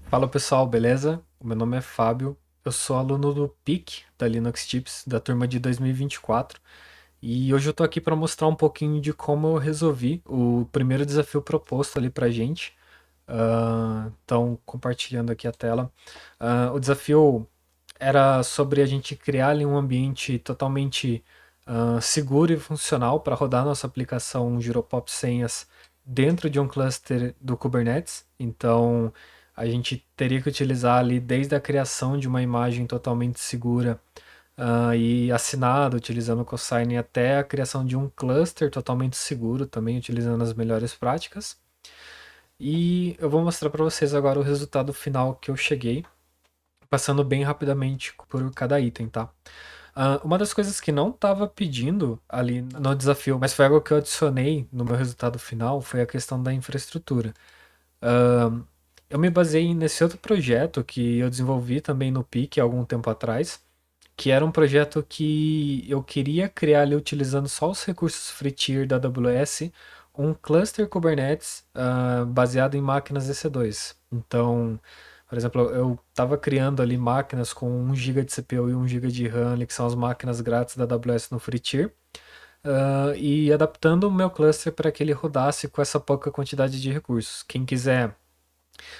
Fala pessoal, beleza? O meu nome é Fábio, eu sou aluno do PIC da Linux Tips, da turma de 2024, e hoje eu tô aqui para mostrar um pouquinho de como eu resolvi o primeiro desafio proposto ali pra gente. Então, compartilhando aqui a tela. O desafio era sobre a gente criar ali um ambiente totalmente seguro e funcional para rodar nossa aplicação Giropop Senhas dentro de um cluster do Kubernetes. Então, a gente teria que utilizar ali desde a criação de uma imagem totalmente segura e assinada, utilizando o Cosign, até a criação de um cluster totalmente seguro, também utilizando as melhores práticas. E eu vou mostrar para vocês agora o resultado final que eu cheguei, passando bem rapidamente por cada item, tá? Uma das coisas que não estava pedindo ali no desafio, mas foi algo que eu adicionei no meu resultado final, foi a questão da infraestrutura. Ah, eu me baseei nesse outro projeto que eu desenvolvi também no PIC há algum tempo atrás, que era um projeto que eu queria criar ali utilizando só os recursos free tier da AWS, um cluster Kubernetes baseado em máquinas EC2. Então, por exemplo, eu estava criando ali máquinas com 1 GB de CPU e 1 GB de RAM, ali, que são as máquinas grátis da AWS no free tier, e adaptando o meu cluster para que ele rodasse com essa pouca quantidade de recursos. Quem quiser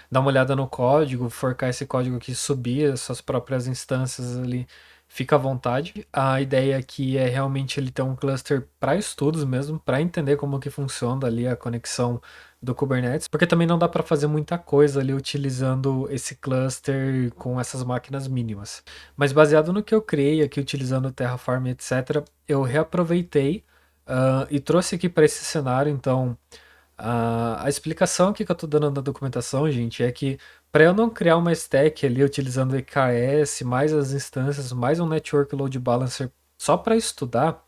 dar uma olhada no código, forcar esse código aqui, subir as suas próprias instâncias ali, fica à vontade. A ideia aqui é realmente ele ter um cluster para estudos mesmo, para entender como que funciona ali a conexão do Kubernetes, porque também não dá para fazer muita coisa ali utilizando esse cluster com essas máquinas mínimas. Mas baseado no que eu criei aqui utilizando o Terraform, etc., eu reaproveitei e trouxe aqui para esse cenário, então a explicação aqui que eu estou dando na documentação, gente, é que para eu não criar uma stack ali utilizando EKS, mais as instâncias, mais um Network Load Balancer só para estudar,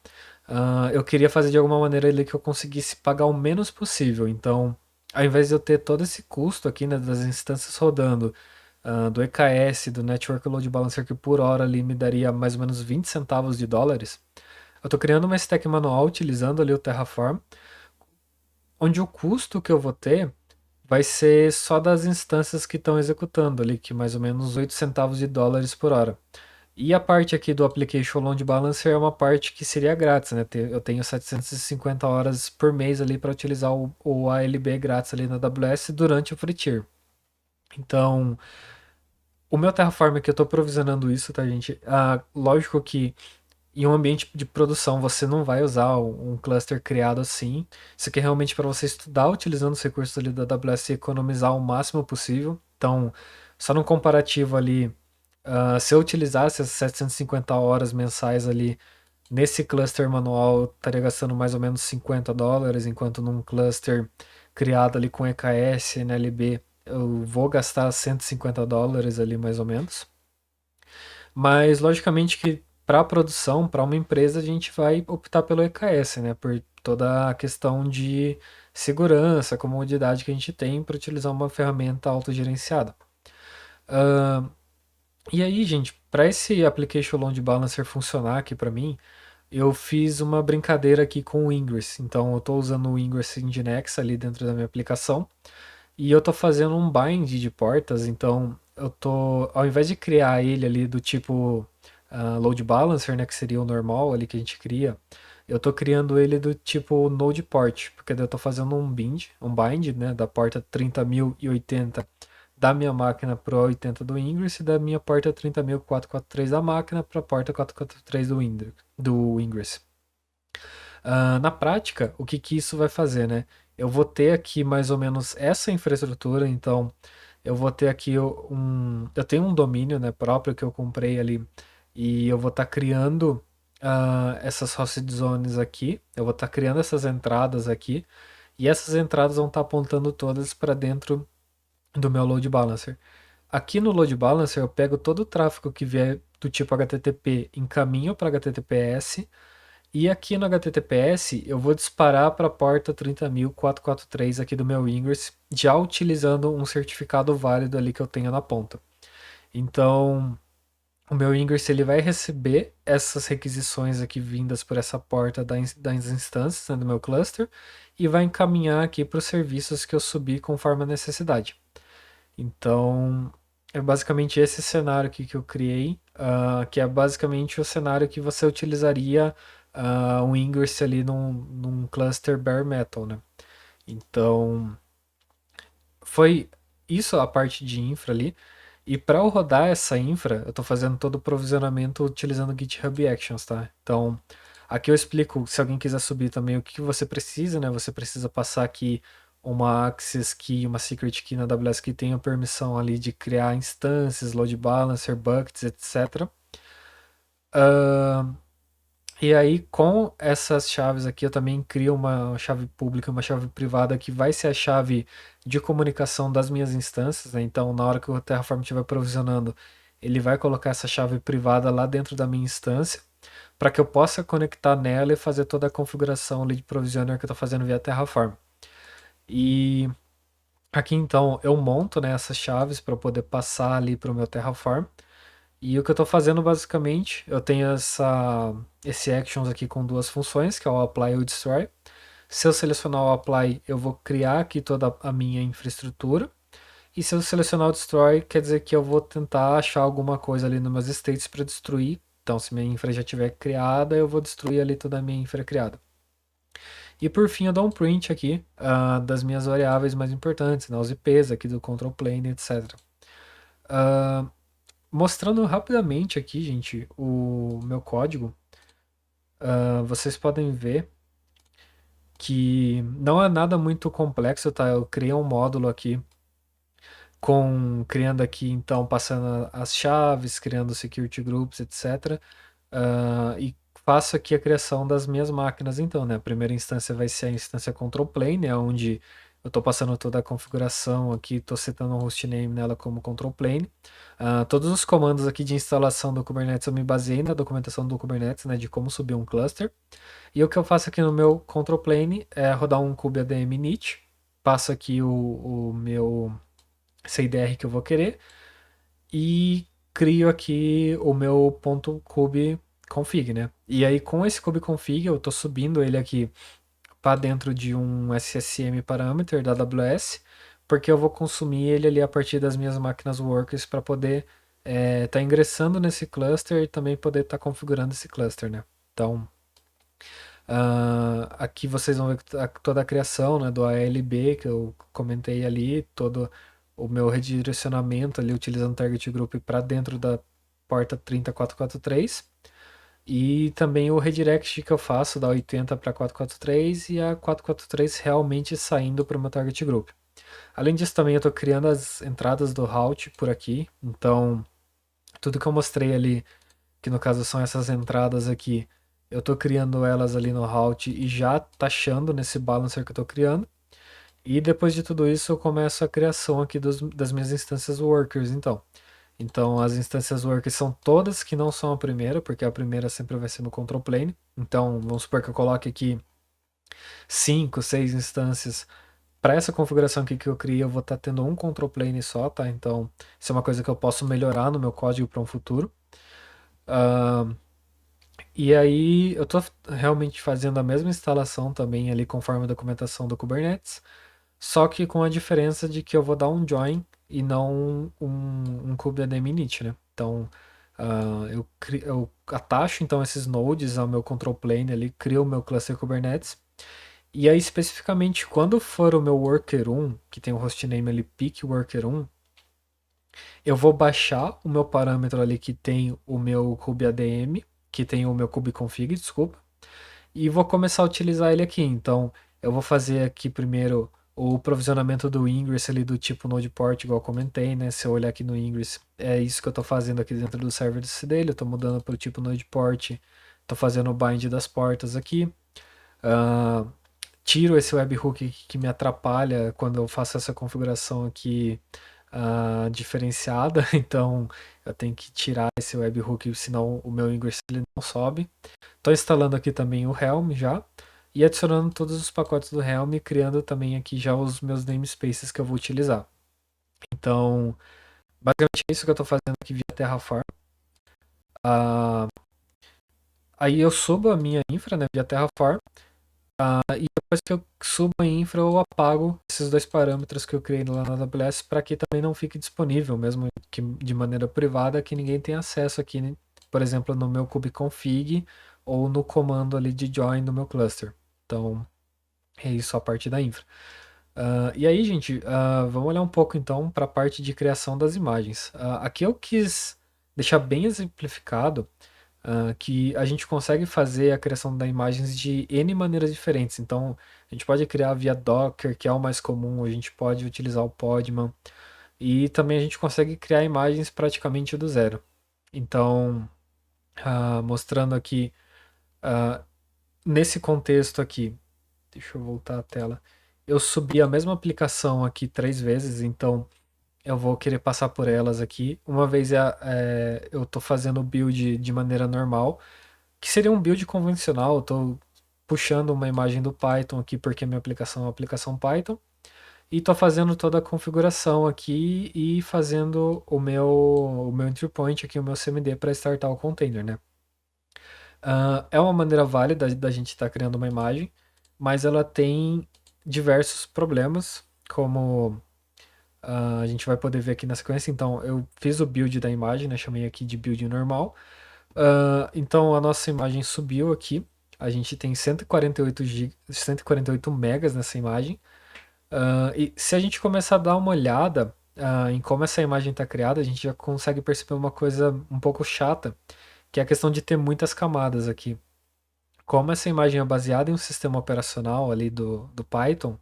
eu queria fazer de alguma maneira ali que eu conseguisse pagar o menos possível. Então, ao invés de eu ter todo esse custo aqui, né, das instâncias rodando, do EKS, do Network Load Balancer, que por hora ali me daria mais ou menos 20 centavos de dólares, eu estou criando uma stack manual utilizando ali o Terraform, onde o custo que eu vou ter vai ser só das instâncias que estão executando ali, que mais ou menos 8 centavos de dólares por hora. E a parte aqui do Application Load Balancer é uma parte que seria grátis, né? Eu tenho 750 horas por mês ali para utilizar o ALB grátis ali na AWS durante o free tier. Então, o meu Terraform aqui eu estou provisionando isso, tá, gente? Lógico que em um ambiente de produção você não vai usar um cluster criado assim. Isso aqui é realmente para você estudar utilizando os recursos ali da AWS e economizar o máximo possível. Então, só num comparativo ali, se eu utilizasse as 750 horas mensais ali nesse cluster manual, eu estaria gastando mais ou menos 50 dólares, enquanto num cluster criado ali com EKS, NLB, eu vou gastar 150 dólares ali mais ou menos. Mas logicamente que para a produção, para uma empresa, a gente vai optar pelo EKS, né? Por toda a questão de segurança, comodidade que a gente tem para utilizar uma ferramenta autogerenciada. Uh, e aí, gente, para esse Application Load Balancer funcionar aqui para mim, eu fiz uma brincadeira aqui com o Ingress. Então, eu estou usando o Ingress Nginx ali dentro da minha aplicação e eu estou fazendo um bind de portas. Então, ao invés de criar ele ali do tipo load balancer, né, que seria o normal ali que a gente cria, eu estou criando ele do tipo node port, porque daí eu estou fazendo um bind, né, da porta 30.080 da minha máquina para 80 do Ingress e da minha porta 30.443 da máquina para a porta 443 do Ingress. Na prática, o que isso vai fazer, né? Eu vou ter aqui mais ou menos essa infraestrutura, então eu vou ter aqui eu tenho um domínio, né, próprio que eu comprei ali e eu vou estar criando essas hosted zones aqui, eu vou estar criando essas entradas aqui e essas entradas vão estar apontando todas para dentro do meu load balancer. Aqui no load balancer eu pego todo o tráfego que vier do tipo HTTP, encaminho para HTTPS e aqui no HTTPS eu vou disparar para a porta 30.443 aqui do meu Ingress, já utilizando um certificado válido ali que eu tenho na ponta. Então, o meu Ingress ele vai receber essas requisições aqui vindas por essa porta das instâncias, né, do meu cluster e vai encaminhar aqui para os serviços que eu subi conforme a necessidade. Então, é basicamente esse cenário aqui que eu criei, que é basicamente o cenário que você utilizaria um Ingress ali num cluster bare metal, né? Então, foi isso a parte de infra ali. E para eu rodar essa infra, eu estou fazendo todo o provisionamento utilizando GitHub Actions, tá? Então, aqui eu explico, se alguém quiser subir também, o que você precisa, né? Você precisa passar aqui uma access key, uma secret key na AWS que tenha permissão ali de criar instâncias, load balancer, buckets, etc. E aí, com essas chaves aqui, eu também crio uma chave pública e uma chave privada que vai ser a chave de comunicação das minhas instâncias, né? Então, na hora que o Terraform estiver provisionando, ele vai colocar essa chave privada lá dentro da minha instância, para que eu possa conectar nela e fazer toda a configuração ali de provisioner que eu estou fazendo via Terraform. E aqui, então, eu monto, né, essas chaves para poder passar ali para o meu Terraform. E o que eu estou fazendo basicamente, eu tenho esse actions aqui com duas funções, que é o apply e o destroy. Se eu selecionar o apply, eu vou criar aqui toda a minha infraestrutura. E se eu selecionar o destroy, quer dizer que eu vou tentar achar alguma coisa ali nos meus states para destruir. Então, se minha infra já estiver criada, eu vou destruir ali toda a minha infra criada. E por fim, eu dou um print aqui das minhas variáveis mais importantes, né, os IPs aqui do control plane, etc. Mostrando rapidamente aqui, gente, o meu código, vocês podem ver que não é nada muito complexo, tá? Eu criei um módulo aqui criando aqui, então, passando as chaves, criando security groups, etc. E faço aqui a criação das minhas máquinas, então, né? A primeira instância vai ser a instância control plane, é onde eu estou passando toda a configuração aqui, estou setando um hostname nela como control plane. Todos os comandos aqui de instalação do Kubernetes eu me baseei na documentação do Kubernetes, né? De como subir um cluster. E o que eu faço aqui no meu control plane é rodar um kubeadm init, passo aqui o meu CIDR que eu vou querer e crio aqui o meu ponto .kube config, né? E aí com esse kube config eu estou subindo ele aqui para dentro de um SSM parameter da AWS, porque eu vou consumir ele ali a partir das minhas máquinas workers para poder tá ingressando nesse cluster e também poder estar configurando esse cluster, né? Então, aqui vocês vão ver toda a criação, né, do ALB que eu comentei ali, todo o meu redirecionamento ali utilizando o Target Group para dentro da porta 30443 e também o redirect que eu faço da 80 para 443 e a 443 realmente saindo para o meu Target Group. Além disso, também eu estou criando as entradas do route por aqui, então tudo que eu mostrei ali que no caso são essas entradas aqui. Eu estou criando elas ali no route e já taxando nesse balancer que eu estou criando. E depois de tudo isso, eu começo a criação aqui das minhas instâncias workers, então. Então, as instâncias workers são todas que não são a primeira, porque a primeira sempre vai ser no control plane. Então, vamos supor que eu coloque aqui 5, 6 instâncias. Para essa configuração aqui que eu criei, eu vou estar tendo um control plane só, tá? Então, isso é uma coisa que eu posso melhorar no meu código para um futuro. E aí eu tô realmente fazendo a mesma instalação também ali conforme a documentação do Kubernetes, só que com a diferença de que eu vou dar um join e não um kubeadm init, né? Então eu atacho então esses nodes ao meu control plane ali, crio o meu cluster Kubernetes. E aí especificamente quando for o meu worker 1, que tem o hostname ali pick worker 1, eu vou baixar o meu parâmetro ali que tem o meu kubeadm, que tem o meu kubeconfig, desculpa, e vou começar a utilizar ele aqui. Então, eu vou fazer aqui primeiro o provisionamento do Ingress ali do tipo Node Port, igual eu comentei, né? Se eu olhar aqui no Ingress, é isso que eu estou fazendo aqui dentro do server dele. Eu estou mudando para o tipo Node Port, estou fazendo o bind das portas aqui. Tiro esse webhook que me atrapalha quando eu faço essa configuração aqui diferenciada. Então, eu tenho que tirar esse webhook, senão o meu Ingress ele não sobe. Estou instalando aqui também o Helm já e adicionando todos os pacotes do Helm e criando também aqui já os meus namespaces que eu vou utilizar. Então, basicamente é isso que eu estou fazendo aqui via Terraform. Ah, aí eu subo a minha infra, né, via Terraform Depois que eu subo em infra, eu apago esses dois parâmetros que eu criei lá na AWS para que também não fique disponível, mesmo que de maneira privada, que ninguém tenha acesso aqui, né? Por exemplo, no meu kubeconfig ou no comando ali de join do meu cluster. Então, é isso a parte da infra. E aí, gente, vamos olhar um pouco então para a parte de criação das imagens. Aqui eu quis deixar bem exemplificado que a gente consegue fazer a criação das imagens de N maneiras diferentes. Então, a gente pode criar via Docker, que é o mais comum, a gente pode utilizar o Podman, e também a gente consegue criar imagens praticamente do zero. Então, mostrando aqui, ah, nesse contexto aqui, deixa eu voltar a tela. Eu subi a mesma aplicação aqui 3 vezes, então eu vou querer passar por elas aqui. Uma vez eu estou fazendo o build de maneira normal, que seria um build convencional. Eu estou puxando uma imagem do Python aqui, porque minha aplicação é uma aplicação Python. E estou fazendo toda a configuração aqui e fazendo o meu entry point aqui, o meu CMD para startar o container, né? É uma maneira válida da gente estar criando uma imagem, mas ela tem diversos problemas, como a gente vai poder ver aqui na sequência. Então, eu fiz o build da imagem, né? Chamei aqui de build normal. Então, a nossa imagem subiu aqui. A gente tem 148 GB, 148 megas nessa imagem. E se a gente começar a dar uma olhada em como essa imagem está criada, a gente já consegue perceber uma coisa um pouco chata, que é a questão de ter muitas camadas aqui. Como essa imagem é baseada em um sistema operacional ali do Python,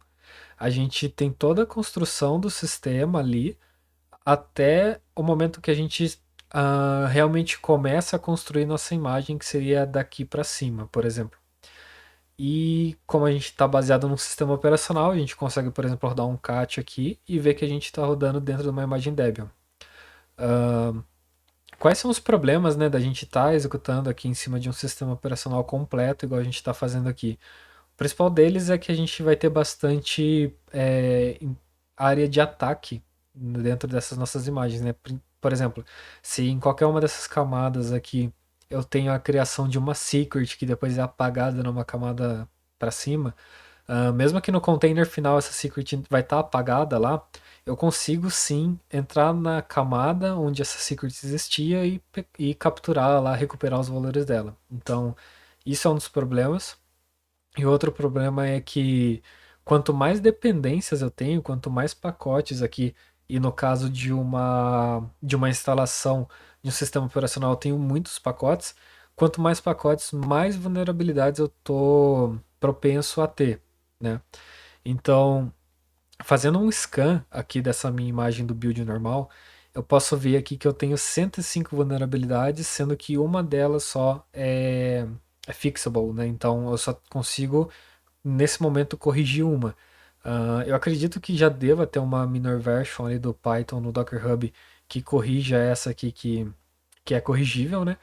a gente tem toda a construção do sistema ali até o momento que a gente realmente começa a construir nossa imagem, que seria daqui para cima, por exemplo. E como a gente está baseado num sistema operacional, a gente consegue, por exemplo, rodar um cat aqui e ver que a gente está rodando dentro de uma imagem Debian. Quais são os problemas, né, da gente estar executando aqui em cima de um sistema operacional completo, igual a gente está fazendo aqui? O principal deles é que a gente vai ter bastante área de ataque dentro dessas nossas imagens, né? Por exemplo, se em qualquer uma dessas camadas aqui eu tenho a criação de uma secret que depois é apagada numa camada para cima, mesmo que no container final essa secret vai estar apagada lá, eu consigo sim entrar na camada onde essa secret existia e capturar lá, recuperar os valores dela. Então, isso é um dos problemas. E outro problema é que quanto mais dependências eu tenho, quanto mais pacotes aqui, e no caso de uma instalação de um sistema operacional eu tenho muitos pacotes, quanto mais pacotes, mais vulnerabilidades eu tô propenso a ter, né? Então, fazendo um scan aqui dessa minha imagem do build normal, eu posso ver aqui que eu tenho 105 vulnerabilidades, sendo que uma delas só é fixable, né? Então eu só consigo nesse momento corrigir uma. Eu acredito que já deva ter uma minor version ali do Python no Docker Hub que corrija essa aqui que é corrigível, né?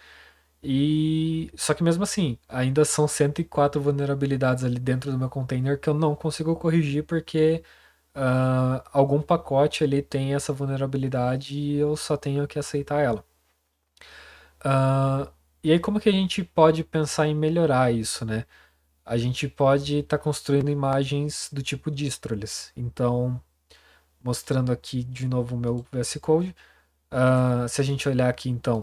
E só que mesmo assim, ainda são 104 vulnerabilidades ali dentro do meu container que eu não consigo corrigir porque algum pacote ali tem essa vulnerabilidade e eu só tenho que aceitar ela. E aí como que a gente pode pensar em melhorar isso, né? A gente pode estar construindo imagens do tipo dístroles. Então, mostrando aqui de novo o meu VS Code, se a gente olhar aqui então,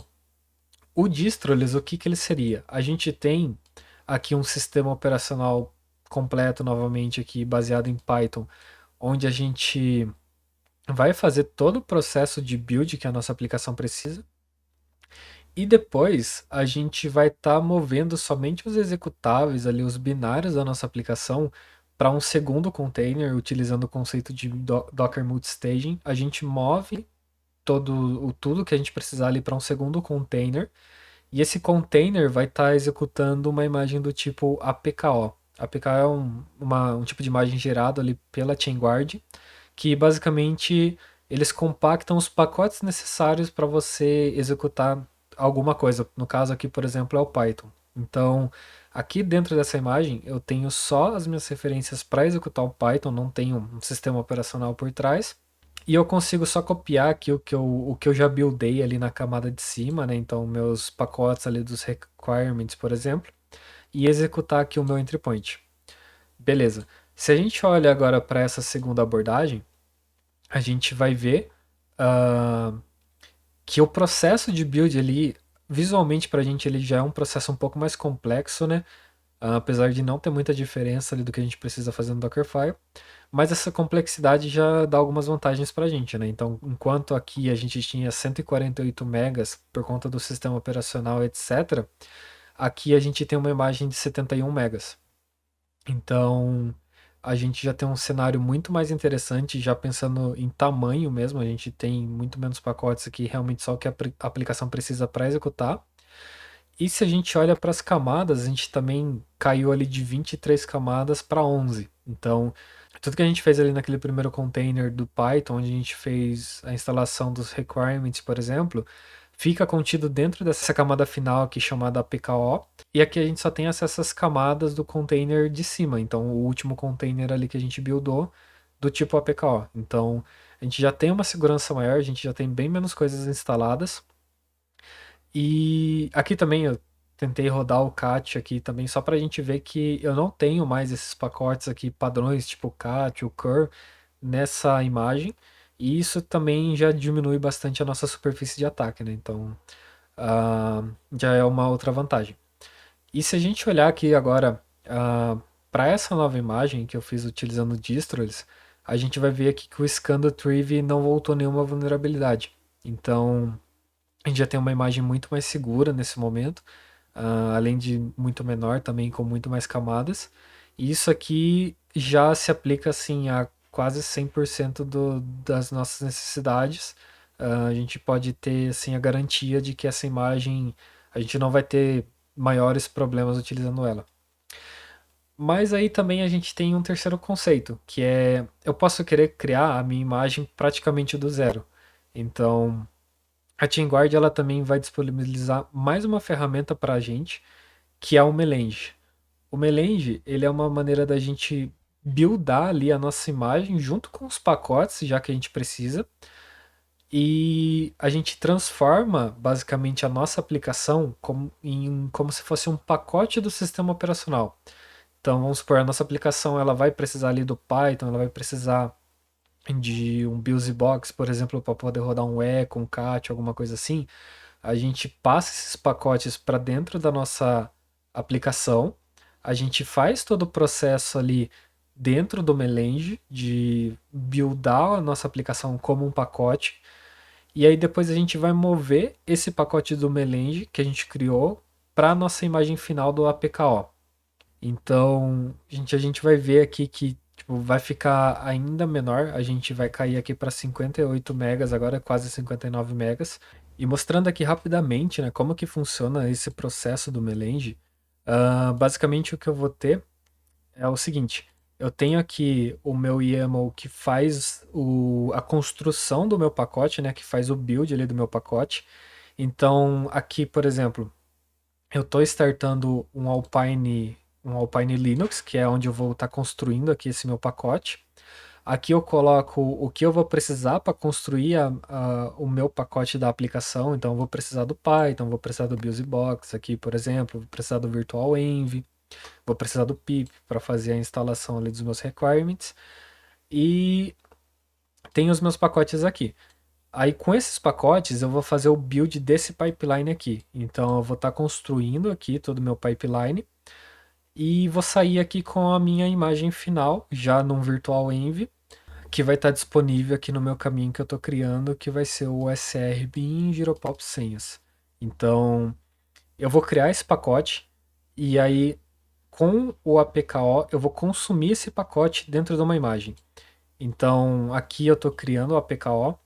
o dístroles, o que que ele seria? A gente tem aqui um sistema operacional completo novamente aqui baseado em Python, onde a gente vai fazer todo o processo de build que a nossa aplicação precisa. E depois a gente vai estar movendo somente os executáveis ali, os binários da nossa aplicação para um segundo container, utilizando o conceito de Docker Multistaging. A gente move tudo que a gente precisar ali para um segundo container. E esse container vai estar executando uma imagem do tipo APKO. APKO é um tipo de imagem gerado ali pela ChainGuard, que basicamente eles compactam os pacotes necessários para você executar alguma coisa. No caso aqui, por exemplo, é o Python. Então, aqui dentro dessa imagem, eu tenho só as minhas referências para executar o Python, não tenho um sistema operacional por trás. E eu consigo só copiar aqui o que eu já buildei ali na camada de cima, né? Então, meus pacotes ali dos requirements, por exemplo, e executar aqui o meu entry point. Beleza. Se a gente olha agora para essa segunda abordagem, a gente vai ver ah, que o processo de build ali, visualmente para a gente, ele já é um processo um pouco mais complexo, né? Apesar de não ter muita diferença ali do que a gente precisa fazer no Dockerfile, mas essa complexidade já dá algumas vantagens para a gente, né? Então, enquanto aqui a gente tinha 148 megas por conta do sistema operacional, etc., aqui a gente tem uma imagem de 71 megas. Então, a gente já tem um cenário muito mais interessante, já pensando em tamanho mesmo. A gente tem muito menos pacotes aqui, realmente só o que a aplicação precisa para executar. E se a gente olha para as camadas, a gente também caiu ali de 23 camadas para 11. Então, tudo que a gente fez ali naquele primeiro container do Python, onde a gente fez a instalação dos requirements, por exemplo, fica contido dentro dessa camada final aqui chamada APKO. E aqui a gente só tem acesso às camadas do container de cima. Então, o último container ali que a gente buildou do tipo APKO. Então, a gente já tem uma segurança maior, a gente já tem bem menos coisas instaladas. E aqui também eu tentei rodar o cat aqui também, só para a gente ver que eu não tenho mais esses pacotes aqui padrões, tipo o cat, o cur, nessa imagem. E isso também já diminui bastante a nossa superfície de ataque, né? Então, já é uma outra vantagem. E se a gente olhar aqui agora para essa nova imagem que eu fiz utilizando o Distrolis, a gente vai ver aqui que o scan do Trivy não voltou nenhuma vulnerabilidade. Então, a gente já tem uma imagem muito mais segura nesse momento, além de muito menor também, com muito mais camadas. E isso aqui já se aplica assim a quase 100% das nossas necessidades. A gente pode ter assim a garantia de que essa imagem a gente não vai ter maiores problemas utilizando ela. Mas aí também a gente tem um terceiro conceito, que é eu posso querer criar a minha imagem praticamente do zero. Então, a TeamGuard ela também vai disponibilizar mais uma ferramenta para a gente, que é o Melange. O Melange ele é uma maneira da gente buildar ali a nossa imagem junto com os pacotes, já que a gente precisa, e a gente transforma basicamente a nossa aplicação como se fosse um pacote do sistema operacional. Então vamos supor, a nossa aplicação ela vai precisar ali do Python, ela vai precisar de um BusyBox, por exemplo, para poder rodar um Echo, um Cat, alguma coisa assim. A gente passa esses pacotes para dentro da nossa aplicação, a gente faz todo o processo ali dentro do Melange de buildar a nossa aplicação como um pacote, e aí depois a gente vai mover esse pacote do Melange que a gente criou para a nossa imagem final do APKO. Então, a gente vai ver aqui que tipo, vai ficar ainda menor, a gente vai cair aqui para 58 megas, agora quase 59 megas. E mostrando aqui rapidamente, né, como que funciona esse processo do Melange, basicamente o que eu vou ter é o seguinte, eu tenho aqui o meu YAML que faz a construção do meu pacote, né, que faz o build ali do meu pacote. Então, aqui, por exemplo, eu estou startando um Alpine Linux, que é onde eu vou estar construindo aqui esse meu pacote. Aqui eu coloco o que eu vou precisar para construir o meu pacote da aplicação. Então, eu vou precisar do Python, vou precisar do BusyBox aqui, por exemplo, vou precisar do Virtual Env, vou precisar do pip para fazer a instalação ali dos meus requirements. E tem os meus pacotes aqui. Aí com esses pacotes eu vou fazer o build desse pipeline aqui. Então eu vou estar construindo aqui todo o meu pipeline e vou sair aqui com a minha imagem final já num Virtual Env, que vai estar disponível aqui no meu caminho que eu estou criando, que vai ser o SR Bin Giropop Senhas. Então eu vou criar esse pacote e aí com o APKO eu vou consumir esse pacote dentro de uma imagem. Então aqui eu estou criando o APKO.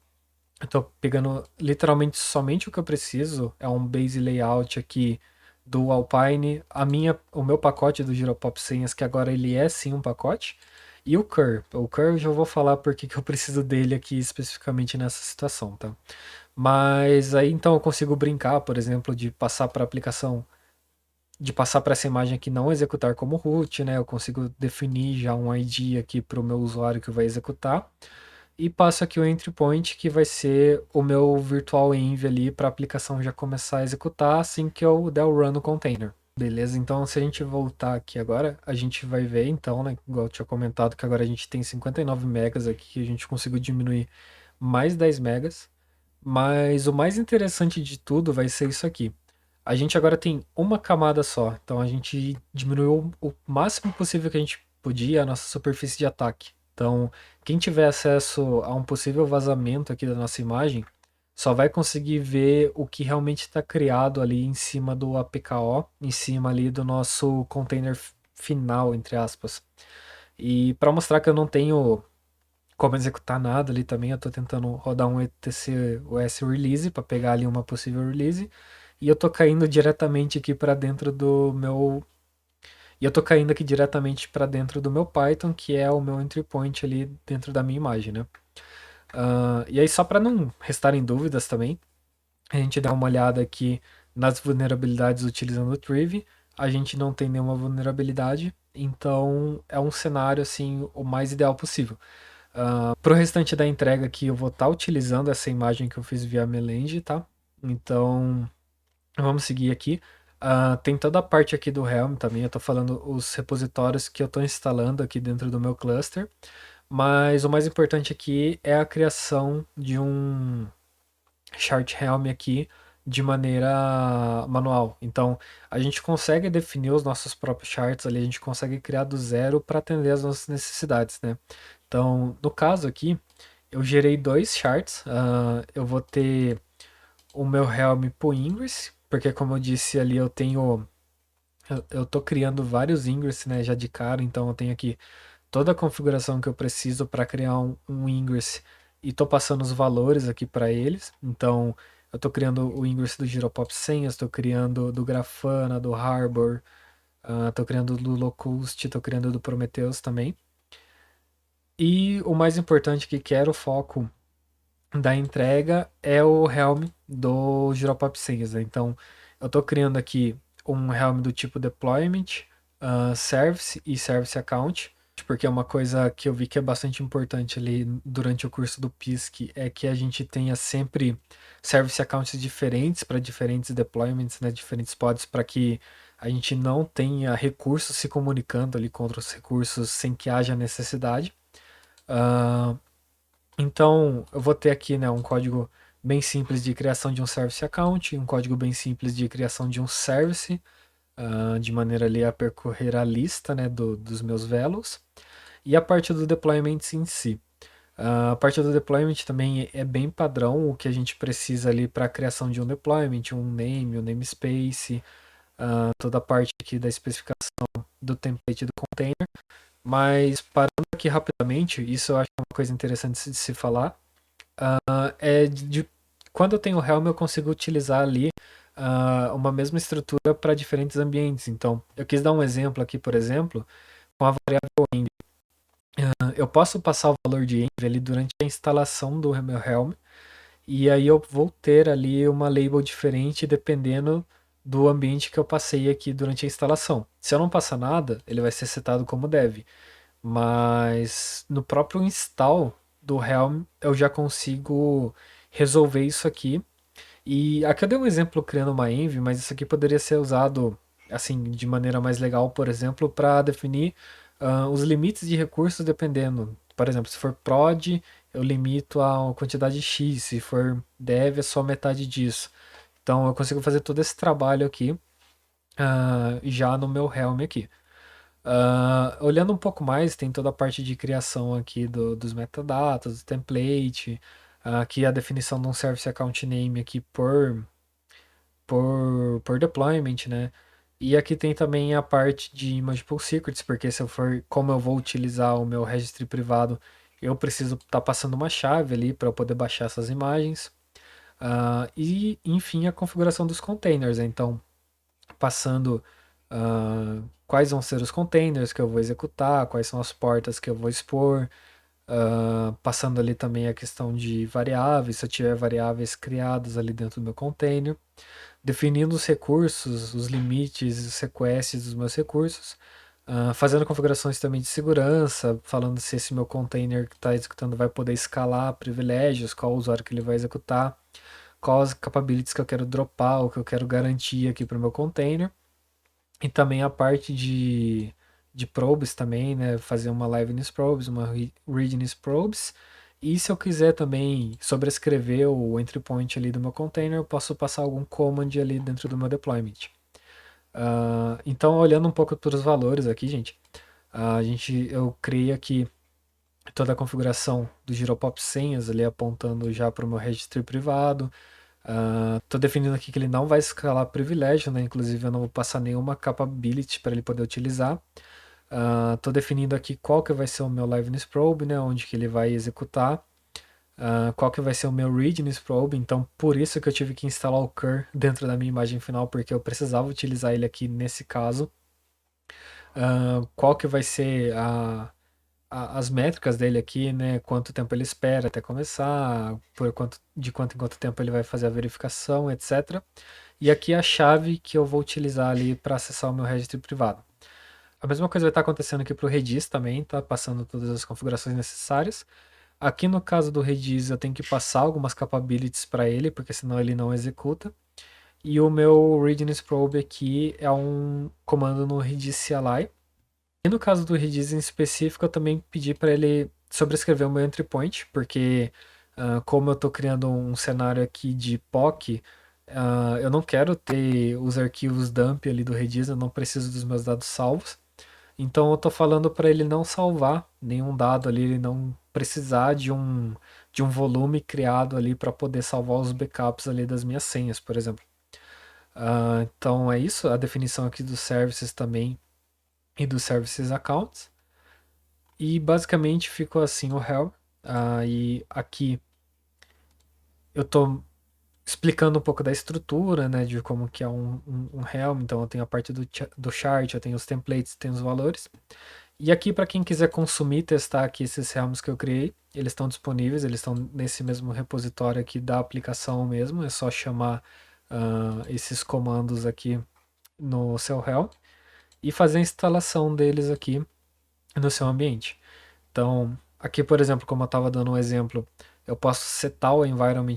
Eu tô pegando literalmente somente o que eu preciso. É um base layout aqui do Alpine. O meu pacote do Giropop Senhas, que agora ele é sim um pacote. E o Cur. O Cur eu já vou falar porque que eu preciso dele aqui especificamente nessa situação, tá? Mas aí então eu consigo brincar, por exemplo, de passar para a aplicação, de passar para essa imagem aqui não executar como root, né? Eu consigo definir já um ID aqui para o meu usuário que vai executar e passo aqui o entry point, que vai ser o meu virtual env ali para a aplicação já começar a executar assim que eu der o run no container. Beleza, então se a gente voltar aqui agora, a gente vai ver então, né, igual eu tinha comentado, que agora a gente tem 59 megas aqui, que a gente conseguiu diminuir mais 10 megas, mas o mais interessante de tudo vai ser isso aqui. A gente agora tem uma camada só, então a gente diminuiu o máximo possível que a gente podia a nossa superfície de ataque. Então, quem tiver acesso a um possível vazamento aqui da nossa imagem, só vai conseguir ver o que realmente está criado ali em cima do APKO, em cima ali do nosso container final, entre aspas. E para mostrar que eu não tenho como executar nada ali também, eu estou tentando rodar um etc US release para pegar ali uma possível release. E eu tô caindo diretamente aqui para dentro do meu. E eu tô caindo aqui diretamente para dentro do meu Python, que é o meu entry point ali dentro da minha imagem, né? E aí, só para não restarem dúvidas também, a gente dá uma olhada aqui nas vulnerabilidades utilizando o Triv. A gente não tem nenhuma vulnerabilidade, então é um cenário assim o mais ideal possível. Para o restante da entrega aqui, eu vou estar utilizando essa imagem que eu fiz via Melange, tá? Então, vamos seguir aqui. Tem toda a parte aqui do Helm também. Eu estou falando os repositórios que eu estou instalando aqui dentro do meu cluster. Mas o mais importante aqui é a criação de um chart Helm aqui de maneira manual. Então, a gente consegue definir os nossos próprios charts ali, a gente consegue criar do zero para atender as nossas necessidades, né? Então, no caso aqui, eu gerei dois charts. Eu vou ter o meu Helm pro Ingress, porque como eu disse ali, eu tô criando vários Ingress, né, já de cara, então eu tenho aqui toda a configuração que eu preciso para criar um Ingress e tô passando os valores aqui para eles. Então, eu tô criando o Ingress do Giropop Senhas, estou criando do Grafana, do Harbor, tô criando do Locust, tô criando do Prometheus também. E o mais importante que quero o foco da entrega é o Helm do Giropop Senhas, né? Então, eu estou criando aqui um Helm do tipo Deployment, Service e Service Account, porque é uma coisa que eu vi que é bastante importante ali durante o curso do PISC, é que a gente tenha sempre Service Accounts diferentes para diferentes deployments, né, diferentes pods, para que a gente não tenha recursos se comunicando ali contra os recursos sem que haja necessidade. Uh, então, eu vou ter aqui, né, um código bem simples de criação de um service account, um código bem simples de criação de um service, de maneira ali a percorrer a lista, né, dos meus velos, e a parte do deployment em si. A parte do deployment também é bem padrão, o que a gente precisa ali para a criação de um deployment, um name, um namespace, toda a parte aqui da especificação do template do container. Mas parando aqui rapidamente, isso eu acho uma coisa interessante de se falar, é de quando eu tenho Helm eu consigo utilizar ali uma mesma estrutura para diferentes ambientes. Então, eu quis dar um exemplo aqui, por exemplo, com a variável env. Eu posso passar o valor de env ali durante a instalação do meu Helm, e aí eu vou ter ali uma label diferente dependendo do ambiente que eu passei aqui durante a instalação. Se eu não passar nada, ele vai ser setado como dev. Mas no próprio install do Helm eu já consigo resolver isso aqui. E aqui eu dei um exemplo criando uma env, mas isso aqui poderia ser usado assim de maneira mais legal, por exemplo, para definir os limites de recursos dependendo. Por exemplo, se for prod, eu limito a quantidade X, se for dev é só metade disso. Então eu consigo fazer todo esse trabalho aqui já no meu Helm aqui. Olhando um pouco mais, tem toda a parte de criação aqui dos metadatas, do template, aqui a definição de um service account name aqui por deployment, né? E aqui tem também a parte de Imageable Secrets, porque se eu for, como eu vou utilizar o meu registry privado, eu preciso estar passando uma chave ali para eu poder baixar essas imagens. E, enfim, a configuração dos containers, né? Então, passando quais vão ser os containers que eu vou executar, quais são as portas que eu vou expor, passando ali também a questão de variáveis, se eu tiver variáveis criadas ali dentro do meu container, definindo os recursos, os limites, os requests dos meus recursos, fazendo configurações também de segurança, falando se esse meu container que está executando vai poder escalar privilégios, qual o usuário que ele vai executar, quais as capabilities que eu quero dropar, ou que eu quero garantir aqui para o meu container. E também a parte de probes também, né? Fazer uma liveness probes, uma readiness probes. E se eu quiser também sobrescrever o entry point ali do meu container, eu posso passar algum command ali dentro do meu deployment. Então, olhando um pouco para os valores aqui, gente, eu criei aqui toda a configuração do Giropop senhas ali apontando já para o meu registry privado. Tô definindo aqui que ele não vai escalar privilégio, né? Inclusive eu não vou passar nenhuma capability para ele poder utilizar. Tô definindo aqui qual que vai ser o meu liveness probe, né? Onde que ele vai executar. Qual que vai ser o meu readiness probe. Então por isso que eu tive que instalar o cur dentro da minha imagem final, porque eu precisava utilizar ele aqui nesse caso. Qual que vai ser as métricas dele aqui, né? Quanto tempo ele espera até começar, de quanto em quanto tempo ele vai fazer a verificação, etc. E aqui a chave que eu vou utilizar ali para acessar o meu registro privado. A mesma coisa vai estar acontecendo aqui para o Redis também, tá passando todas as configurações necessárias. Aqui no caso do Redis eu tenho que passar algumas capabilities para ele, porque senão ele não executa. E o meu readiness probe aqui é um comando no Redis CLI. E no caso do Redis em específico, eu também pedi para ele sobrescrever o meu entry point, porque como eu estou criando um cenário aqui de POC, eu não quero ter os arquivos dump ali do Redis, eu não preciso dos meus dados salvos. Então eu estou falando para ele não salvar nenhum dado ali, ele não precisar de um volume criado ali para poder salvar os backups ali das minhas senhas, por exemplo. Então é isso, a definição aqui dos services também e dos services accounts. E basicamente ficou assim o Helm. E aqui eu estou explicando um pouco da estrutura, né, de como que é um Helm. Então eu tenho a parte do chart, eu tenho os templates, tenho os valores. E aqui para quem quiser consumir, testar aqui esses Helms que eu criei, eles estão disponíveis, eles estão nesse mesmo repositório aqui da aplicação mesmo. É só chamar esses comandos aqui no seu Helm e fazer a instalação deles aqui no seu ambiente. Então, aqui, por exemplo, como eu estava dando um exemplo, eu posso setar o environment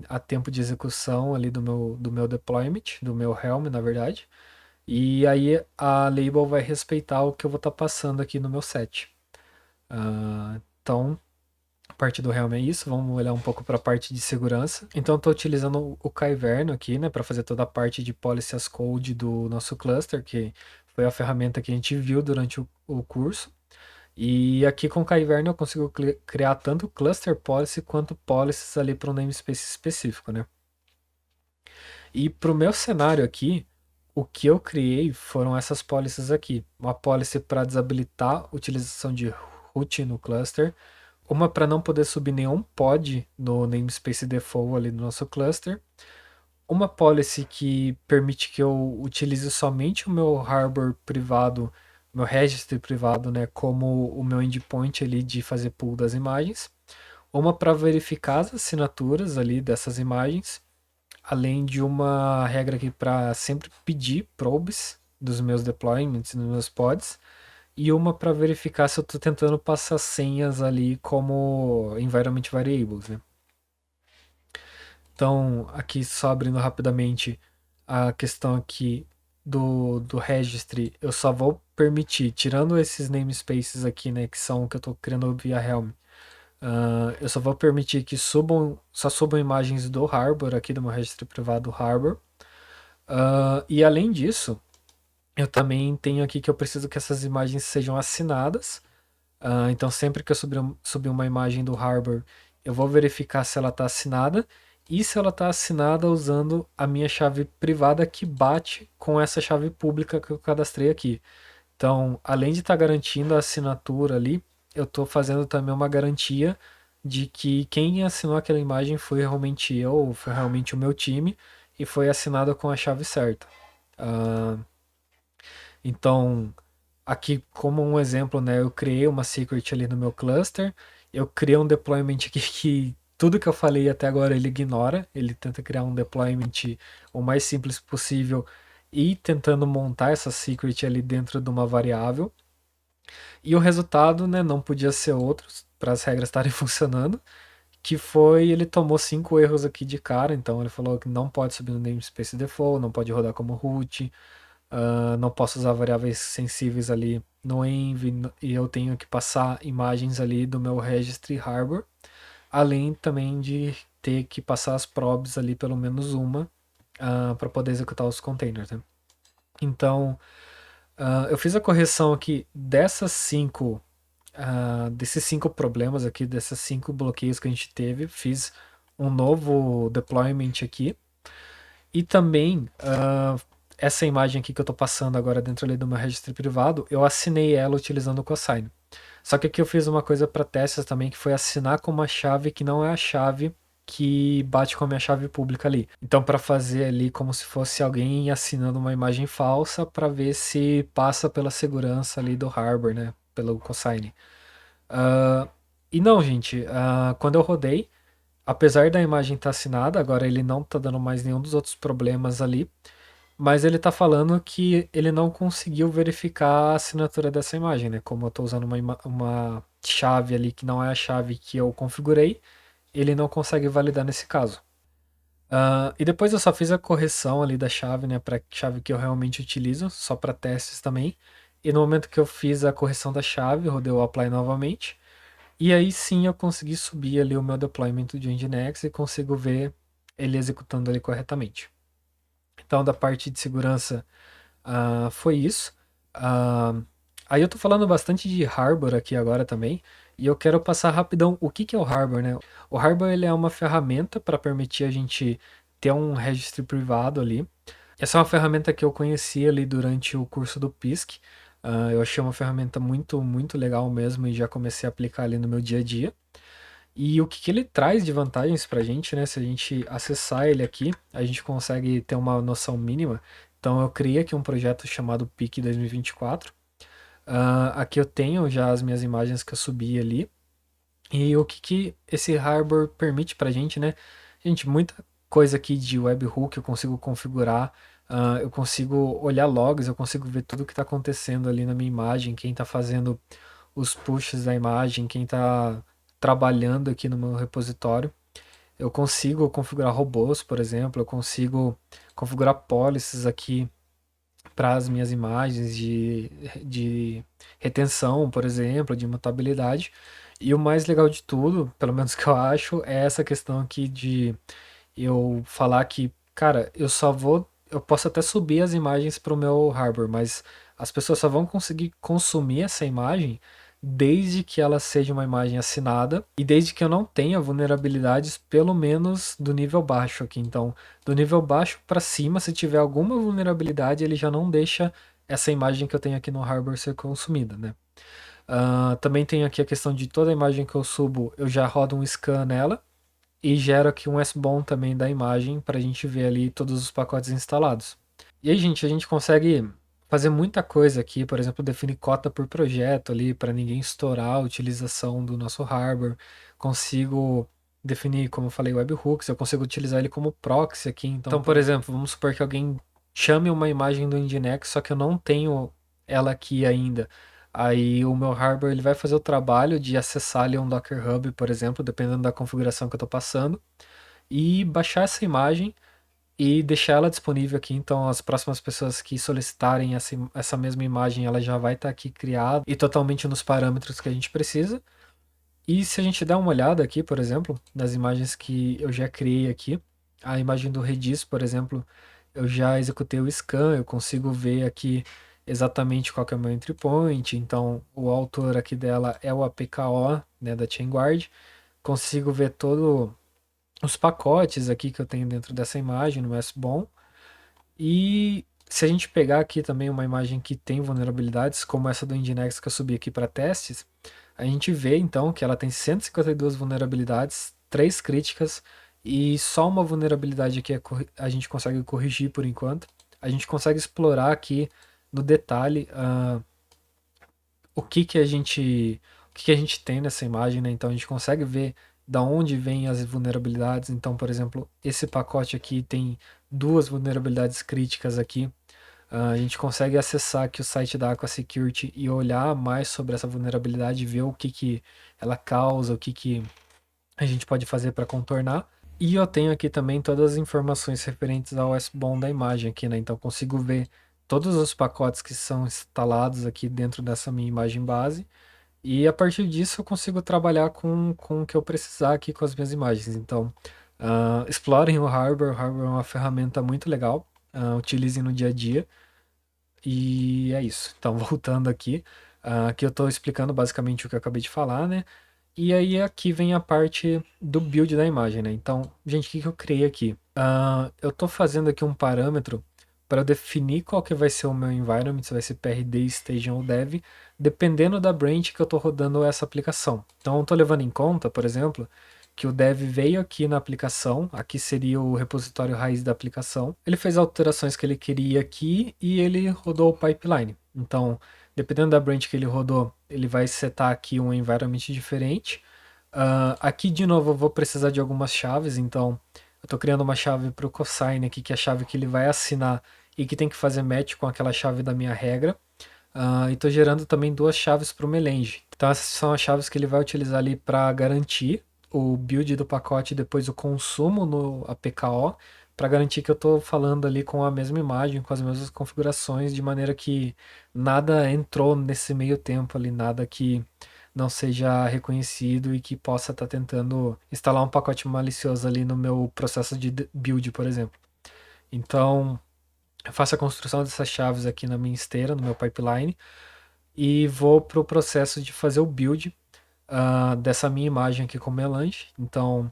a tempo de execução ali do meu deployment, do meu Helm, na verdade. E aí a label vai respeitar o que eu vou estar passando aqui no meu set. Então, a parte do Helm é isso. Vamos olhar um pouco para a parte de segurança. Então, estou utilizando o Kyverno aqui, né, para fazer toda a parte de policy as code do nosso cluster, que foi a ferramenta que a gente viu durante o curso. E aqui com o Kyverno eu consigo criar tanto cluster policy quanto policies ali para um namespace específico, né? E para o meu cenário aqui, o que eu criei foram essas policies aqui. Uma policy para desabilitar a utilização de root no cluster, uma para não poder subir nenhum pod no namespace default ali do nosso cluster, uma policy que permite que eu utilize somente o meu harbor privado, meu registry privado, né, como o meu endpoint ali de fazer pull das imagens, uma para verificar as assinaturas ali dessas imagens, além de uma regra aqui para sempre pedir probes dos meus deployments, dos meus pods, e uma para verificar se eu estou tentando passar senhas ali como environment variables, né? Então, aqui só abrindo rapidamente a questão aqui do registry, eu só vou permitir, tirando esses namespaces aqui, né, que são que eu estou criando via Helm, eu só vou permitir que só subam imagens do Harbor, aqui do meu registry privado Harbor. E além disso, eu também tenho aqui que eu preciso que essas imagens sejam assinadas. Então, sempre que eu subir uma imagem do Harbor, eu vou verificar se ela está assinada e se ela está assinada usando a minha chave privada que bate com essa chave pública que eu cadastrei aqui. Então, além de estar garantindo a assinatura ali, eu estou fazendo também uma garantia de que quem assinou aquela imagem foi realmente eu, foi realmente o meu time e foi assinada com a chave certa. Ah, então, aqui como um exemplo, né, eu criei uma secret ali no meu cluster, eu criei um deployment aqui que tudo que eu falei até agora ele ignora, ele tenta criar um deployment o mais simples possível e tentando montar essa secret ali dentro de uma variável. E o resultado, né, não podia ser outro para as regras estarem funcionando, que foi ele tomou 5 erros aqui de cara, então ele falou que não pode subir no namespace default, não pode rodar como root, não posso usar variáveis sensíveis ali no env e eu tenho que passar imagens ali do meu registry harbor, além também de ter que passar as probes ali pelo menos uma para poder executar os containers, né? Então, eu fiz a correção aqui desses 5 problemas aqui, desses 5 bloqueios que a gente teve, fiz um novo deployment aqui. E também, essa imagem aqui que eu estou passando agora dentro ali do meu registro privado, eu assinei ela utilizando o Cosign. Só que aqui eu fiz uma coisa para testes também, que foi assinar com uma chave que não é a chave que bate com a minha chave pública ali. Então, para fazer ali como se fosse alguém assinando uma imagem falsa para ver se passa pela segurança ali do Harbor, né? Pelo Cosign. Uh, e não, gente, quando eu rodei, apesar da imagem estar assinada, agora ele não está dando mais nenhum dos outros problemas ali, mas ele está falando que ele não conseguiu verificar a assinatura dessa imagem, né? Como eu estou usando uma chave ali que não é a chave que eu configurei, ele não consegue validar nesse caso. E depois eu só fiz a correção ali da chave, né, para chave que eu realmente utilizo, só para testes também. E no momento que eu fiz a correção da chave, rodei o apply novamente. E aí sim eu consegui subir ali o meu deployment de Nginx e consigo ver ele executando ali corretamente. Então, da parte de segurança, foi isso. Ah, Aí eu tô falando bastante de Harbor aqui agora também, e eu quero passar rapidão o que que é o Harbor, né? O Harbor ele é uma ferramenta para permitir a gente ter um registro privado ali. Essa é uma ferramenta que eu conheci ali durante o curso do PISC. Eu achei uma ferramenta muito, muito legal mesmo e já comecei a aplicar ali no meu dia a dia. E o que que ele traz de vantagens para a gente, né? Se a gente acessar ele aqui, a gente consegue ter uma noção mínima. Então eu criei aqui um projeto chamado PIC 2024. Aqui eu tenho já as minhas imagens que eu subi ali. E o que que esse Harbor permite para a gente, né? Gente, muita coisa aqui de webhook eu consigo configurar. Eu consigo olhar logs, eu consigo ver tudo que está acontecendo ali na minha imagem, quem está fazendo os pushes da imagem, quem está trabalhando aqui no meu repositório. Eu consigo configurar robôs, por exemplo, eu consigo configurar policies aqui para as minhas imagens de retenção, por exemplo, de mutabilidade. E o mais legal de tudo, pelo menos que eu acho, é essa questão aqui de eu falar que, cara, eu posso até subir as imagens para o meu Harbor, mas as pessoas só vão conseguir consumir essa imagem desde que ela seja uma imagem assinada e desde que eu não tenha vulnerabilidades, pelo menos do nível baixo aqui. Então, do nível baixo para cima, se tiver alguma vulnerabilidade, ele já não deixa essa imagem que eu tenho aqui no Harbor ser consumida, né? Também tem aqui a questão de toda imagem que eu subo, eu já rodo um scan nela e gera aqui um SBOM também da imagem para a gente ver ali todos os pacotes instalados. E aí, gente, a gente consegue fazer muita coisa aqui, por exemplo, definir cota por projeto ali para ninguém estourar a utilização do nosso hardware. Consigo definir, como eu falei, webhooks, eu consigo utilizar ele como proxy aqui. Então, por exemplo, vamos supor que alguém chame uma imagem do Nginx, só que eu não tenho ela aqui ainda. Aí o meu hardware ele vai fazer o trabalho de acessar ali um Docker Hub, por exemplo, dependendo da configuração que eu estou passando, e baixar essa imagem e deixar ela disponível aqui. Então, as próximas pessoas que solicitarem essa mesma imagem, ela já vai estar aqui criada e totalmente nos parâmetros que a gente precisa. E se a gente der uma olhada aqui, por exemplo, nas imagens que eu já criei aqui, a imagem do Redis, por exemplo, eu já executei o scan, eu consigo ver aqui exatamente qual que é o meu entry point. Então, o autor aqui dela é o APKO, né, da ChainGuard. Consigo ver todo os pacotes aqui que eu tenho dentro dessa imagem no SBOM. E se a gente pegar aqui também uma imagem que tem vulnerabilidades, como essa do Nginx que eu subi aqui para testes, a gente vê então que ela tem 152 vulnerabilidades, 3 críticas e só uma vulnerabilidade que a gente consegue corrigir por enquanto. A gente consegue explorar aqui no detalhe o que que a gente tem nessa imagem, né? Então a gente consegue ver da onde vêm as vulnerabilidades. Então, por exemplo, esse pacote aqui tem 2 vulnerabilidades críticas aqui. A gente consegue acessar aqui o site da Aqua Security e olhar mais sobre essa vulnerabilidade, ver o que que ela causa, o que que a gente pode fazer para contornar. E eu tenho aqui também todas as informações referentes ao SBOM da imagem aqui, né? Então consigo ver todos os pacotes que são instalados aqui dentro dessa minha imagem base. E a partir disso eu consigo trabalhar com o que eu precisar aqui com as minhas imagens. Então, explorem o Harbor. O Harbor é uma ferramenta muito legal. Utilizem no dia a dia. E é isso. Então, voltando aqui. Aqui eu estou explicando basicamente o que eu acabei de falar, né? E aí aqui vem a parte do build da imagem, né? Então, gente, o que que eu criei aqui? Eu estou fazendo aqui um parâmetro para definir qual que vai ser o meu environment, se vai ser PRD, Staging ou Dev, dependendo da branch que eu estou rodando essa aplicação. Então, eu estou levando em conta, por exemplo, que o dev veio aqui na aplicação, aqui seria o repositório raiz da aplicação. Ele fez alterações que ele queria aqui e ele rodou o pipeline. Então, dependendo da branch que ele rodou, ele vai setar aqui um environment diferente. Aqui, de novo, eu vou precisar de algumas chaves, então eu estou criando uma chave para o cosign aqui, que é a chave que ele vai assinar e que tem que fazer match com aquela chave da minha regra. E estou gerando também duas chaves para o Melange. Então essas são as chaves que ele vai utilizar ali para garantir o build do pacote e depois o consumo no APKO, para garantir que eu estou falando ali com a mesma imagem, com as mesmas configurações, de maneira que nada entrou nesse meio tempo ali, nada que não seja reconhecido e que possa estar tentando instalar um pacote malicioso ali no meu processo de build, por exemplo. Então, eu faço a construção dessas chaves aqui na minha esteira, no meu pipeline, e vou para o processo de fazer o build dessa minha imagem aqui com o Melange. Então,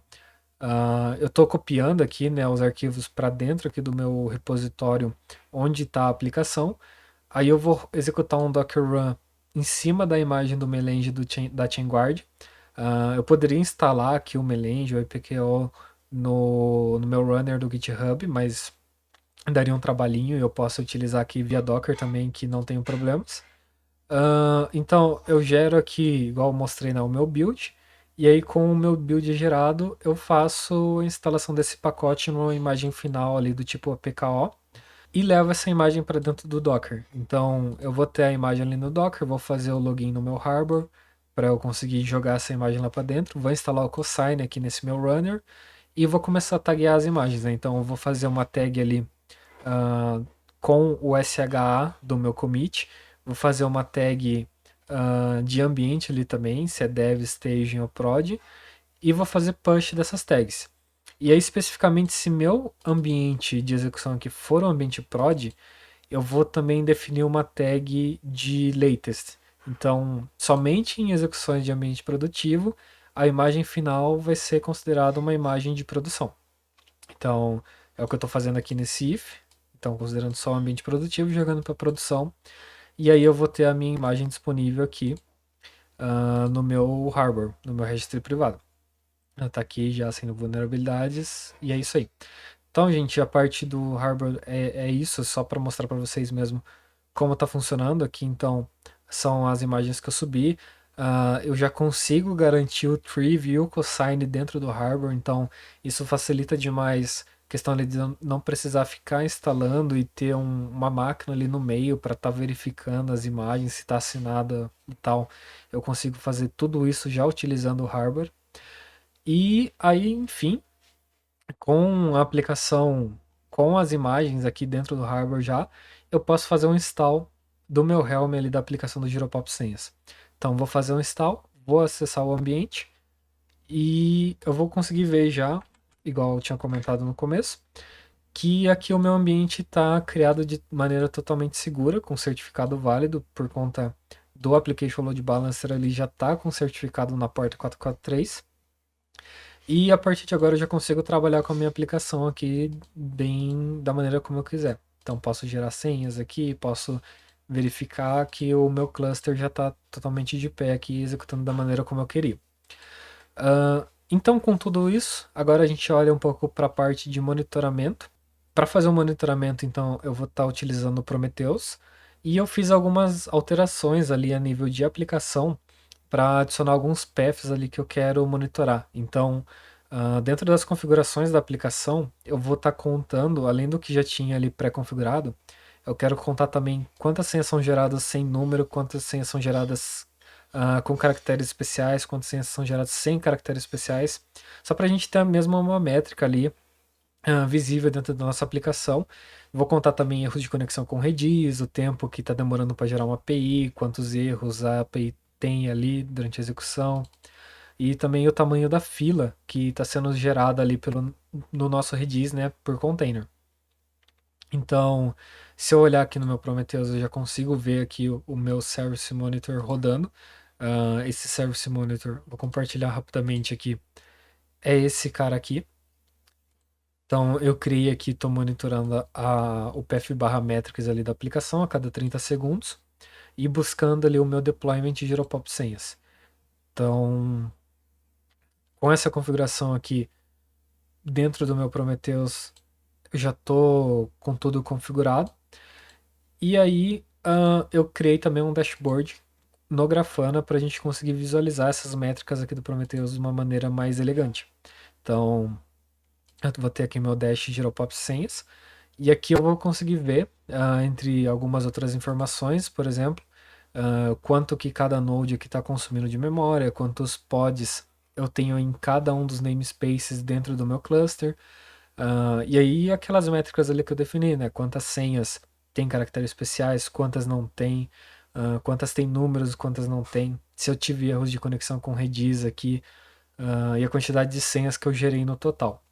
eu estou copiando aqui, né, os arquivos para dentro aqui do meu repositório onde está a aplicação. Aí eu vou executar um Docker Run em cima da imagem do Melange da ChainGuard. Eu poderia instalar aqui o Melange, o IPKO no meu runner do GitHub, mas daria um trabalhinho e eu posso utilizar aqui via Docker também, que não tenho problemas. Então, eu gero aqui, igual eu mostrei, né, o meu build, e aí com o meu build gerado, eu faço a instalação desse pacote numa imagem final ali do tipo APKO, e levo essa imagem para dentro do Docker. Então, eu vou ter a imagem ali no Docker, vou fazer o login no meu Harbor, para eu conseguir jogar essa imagem lá para dentro, vou instalar o cosign aqui nesse meu runner, e vou começar a taguear as imagens, né? Então, eu vou fazer uma tag ali uh, com o SHA do meu commit. Vou fazer uma tag de ambiente ali também, se é dev, staging ou prod, e vou fazer push dessas tags. E aí, especificamente, se meu ambiente de execução aqui for um ambiente prod, eu vou também definir uma tag de latest. Então, somente em execuções de ambiente produtivo, a imagem final vai ser considerada uma imagem de produção. Então, é o que eu estou fazendo aqui nesse if. Então, considerando só o ambiente produtivo, jogando para produção. E aí eu vou ter a minha imagem disponível aqui no meu Harbor, no meu registro privado. Ela está aqui já sendo vulnerabilidades. E é isso aí. Então, gente, a parte do Harbor é isso, só para mostrar para vocês mesmo como está funcionando aqui. Então, são as imagens que eu subi. Eu já consigo garantir o tree view cosign dentro do Harbor, então isso facilita demais a questão ali de não precisar ficar instalando e ter uma máquina ali no meio para estar verificando as imagens, se está assinada e tal. Eu consigo fazer tudo isso já utilizando o Harbor. E aí, enfim, com a aplicação, com as imagens aqui dentro do Harbor já, eu posso fazer um install do meu Helm ali da aplicação do Giropop Senhas. Então, vou fazer um install, vou acessar o ambiente e eu vou conseguir ver já, igual eu tinha comentado no começo, que aqui o meu ambiente está criado de maneira totalmente segura, com certificado válido, por conta do Application Load Balancer ali já está com certificado na porta 443. E a partir de agora eu já consigo trabalhar com a minha aplicação aqui bem da maneira como eu quiser. Então posso gerar senhas aqui, posso verificar que o meu cluster já está totalmente de pé aqui, executando da maneira como eu queria. Então, com tudo isso, agora a gente olha um pouco para a parte de monitoramento. Para fazer o monitoramento, então, eu vou estar utilizando o Prometheus e eu fiz algumas alterações ali a nível de aplicação para adicionar alguns paths ali que eu quero monitorar. Então, dentro das configurações da aplicação, eu vou estar contando, além do que já tinha ali pré-configurado, eu quero contar também quantas senhas são geradas sem número, quantas senhas são geradas com caracteres especiais, quantas senhas são geradas sem caracteres especiais, só para a gente ter a mesma uma métrica ali visível dentro da nossa aplicação. Vou contar também erros de conexão com Redis, o tempo que está demorando para gerar uma API, quantos erros a API tem ali durante a execução, e também o tamanho da fila que está sendo gerada ali no nosso Redis, né, por container. Então, se eu olhar aqui no meu Prometheus, eu já consigo ver aqui o meu Service Monitor rodando. Esse Service Monitor, vou compartilhar rapidamente aqui, é esse cara aqui. Então, eu criei aqui, estou monitorando o path barra metrics ali da aplicação a cada 30 segundos e buscando ali o meu deployment de Giropop senhas. Então, com essa configuração aqui dentro do meu Prometheus, eu já estou com tudo configurado. E aí, eu criei também um dashboard no Grafana para a gente conseguir visualizar essas métricas aqui do Prometheus de uma maneira mais elegante. Então, eu vou ter aqui meu dash Giropop senhas. E aqui eu vou conseguir ver, entre algumas outras informações, por exemplo, quanto que cada node aqui está consumindo de memória, quantos pods eu tenho em cada um dos namespaces dentro do meu cluster. E aí aquelas métricas ali que eu defini, né? Quantas senhas tem caracteres especiais, quantas não tem, quantas tem números, quantas não tem. Se eu tive erros de conexão com Redis aqui, e a quantidade de senhas que eu gerei no total.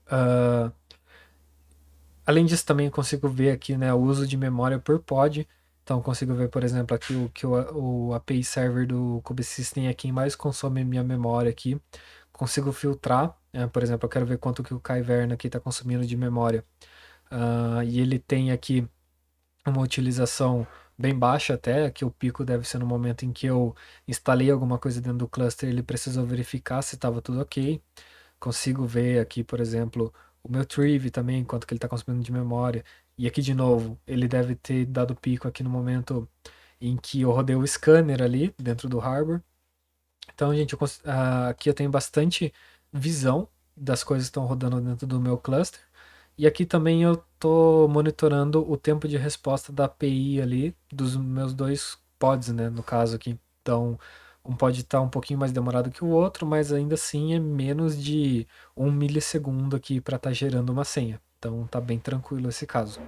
Uh, Além disso, também consigo ver aqui, né, o uso de memória por pod. Então, consigo ver, por exemplo, aqui o API Server do Kubesystem é quem mais consome minha memória aqui. Consigo filtrar, por exemplo, eu quero ver quanto que o Kyvern aqui está consumindo de memória. E ele tem aqui uma utilização bem baixa até, que o pico deve ser no momento em que eu instalei alguma coisa dentro do cluster, ele precisou verificar se estava tudo ok. Consigo ver aqui, por exemplo, o meu Triv também, quanto que ele está consumindo de memória. E aqui de novo, ele deve ter dado pico aqui no momento em que eu rodei o scanner ali dentro do Harbor. Então, gente, aqui eu tenho bastante visão das coisas que estão rodando dentro do meu cluster. E aqui também eu estou monitorando o tempo de resposta da API ali dos meus dois pods, né, no caso aqui. Então, um pode estar um pouquinho mais demorado que o outro, mas ainda assim é menos de 1 milissegundo aqui para estar gerando uma senha. Então, tá bem tranquilo esse caso.